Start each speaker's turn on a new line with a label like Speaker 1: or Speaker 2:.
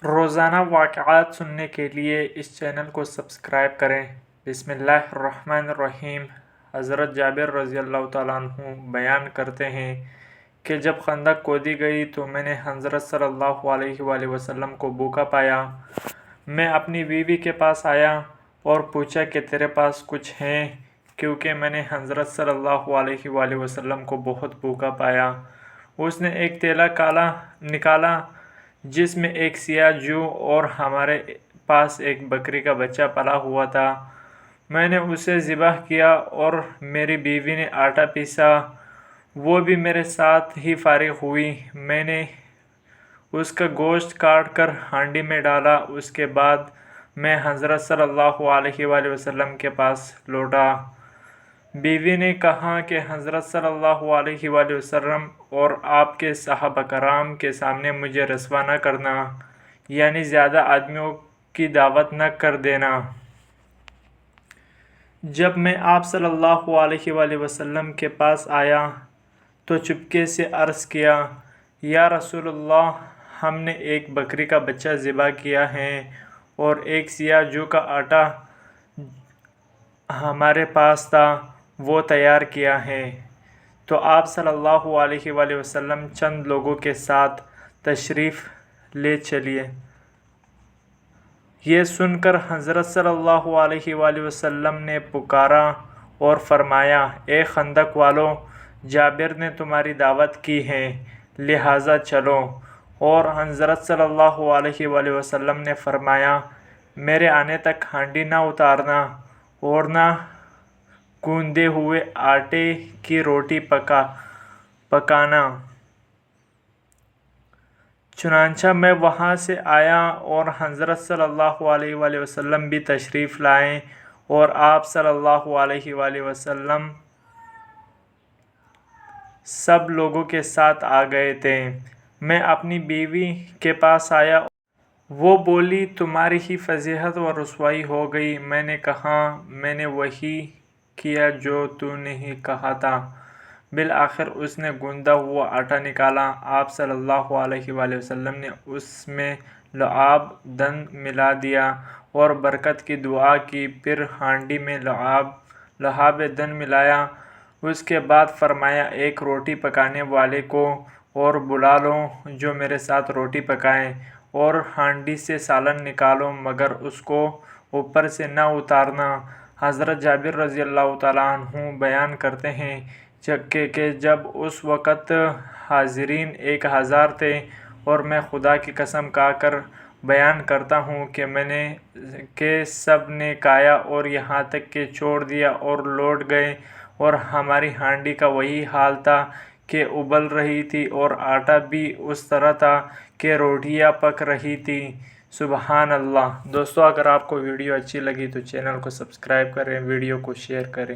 Speaker 1: روزانہ واقعات سننے کے لیے اس چینل کو سبسکرائب کریں۔ بسم اللہ الرحمن الرحیم۔ حضرت جابر رضی اللہ تعالیٰ عنہ بیان کرتے ہیں کہ جب خندق کھودی گئی تو میں نے حضرت صلی اللہ علیہ وآلہ وسلم کو بھوکا پایا۔ میں اپنی بیوی کے پاس آیا اور پوچھا کہ تیرے پاس کچھ ہے، کیونکہ میں نے حضرت صلی اللہ علیہ وآلہ وسلم کو بہت بھوکا پایا۔ اس نے ایک تیلا نکالا جس میں ایک سیاہ جو اور ہمارے پاس ایک بکری کا بچہ پلا ہوا تھا۔ میں نے اسے ذبح کیا اور میری بیوی نے آٹا پیسا، وہ بھی میرے ساتھ ہی فارغ ہوئی۔ میں نے اس کا گوشت کاٹ کر ہانڈی میں ڈالا۔ اس کے بعد میں حضرت صلی اللہ علیہ وآلہ وسلم کے پاس لوٹا۔ بیوی نے کہا کہ حضرت صلی اللہ علیہ وآلہ وسلم اور آپ کے صحابہ کرام کے سامنے مجھے رسوا نہ کرنا، یعنی زیادہ آدمیوں کی دعوت نہ کر دینا۔ جب میں آپ صلی اللہ علیہ وآلہ وسلم کے پاس آیا تو چپکے سے عرض کیا، یا رسول اللہ، ہم نے ایک بکری کا بچہ ذبح کیا ہے اور ایک سیاہ جو کا آٹا ہمارے پاس تھا وہ تیار کیا ہے۔ تو آپ صلی اللہ علیہ وآلہ وسلم چند لوگوں کے ساتھ تشریف لے چلے۔ یہ سن کر حضرت صلی اللہ علیہ وآلہ وسلم نے پکارا اور فرمایا، اے خندق والو، جابر نے تمہاری دعوت کی ہے، لہٰذا چلو۔ اور حضرت صلی اللہ علیہ وآلہ وسلم نے فرمایا، میرے آنے تک ہانڈی نہ اتارنا اور نہ گوندے ہوئے آٹے کی روٹی پکانا۔ چنانچہ میں وہاں سے آیا اور حضرت صلی اللہ علیہ وآلہ وسلم بھی تشریف لائے اور آپ صلی اللہ علیہ وآلہ وسلم سب لوگوں کے ساتھ آ گئے تھے۔ میں اپنی بیوی کے پاس آیا، وہ بولی، تمہاری ہی فضیحت و رسوائی ہو گئی۔ میں نے کہا، میں نے وہی کیا جو تو نے ہی کہا تھا۔ بالآخر اس نے گوندا ہوا آٹا نکالا۔ آپ صلی اللہ علیہ وآلہ وسلم نے اس میں لعاب دن ملا دیا اور برکت کی دعا کی، پھر ہانڈی میں لعاب دن ملایا۔ اس کے بعد فرمایا، ایک روٹی پکانے والے کو اور بلا لو جو میرے ساتھ روٹی پکائے، اور ہانڈی سے سالن نکالو مگر اس کو اوپر سے نہ اتارنا۔ حضرت جابر رضی اللہ تعالیٰ عنہ بیان کرتے ہیں کہ جب اس وقت حاضرین 1000 تھے اور میں خدا کی قسم کھا کر بیان کرتا ہوں کہ سب نے کھایا اور یہاں تک کہ چھوڑ دیا اور لوٹ گئے، اور ہماری ہانڈی کا وہی حال تھا کہ ابل رہی تھی اور آٹا بھی اس طرح تھا کہ روٹیاں پک رہی تھیں۔ سبحان اللہ۔ دوستو، اگر آپ کو ویڈیو اچھی لگی تو چینل کو سبسکرائب کریں، ویڈیو کو شیئر کریں۔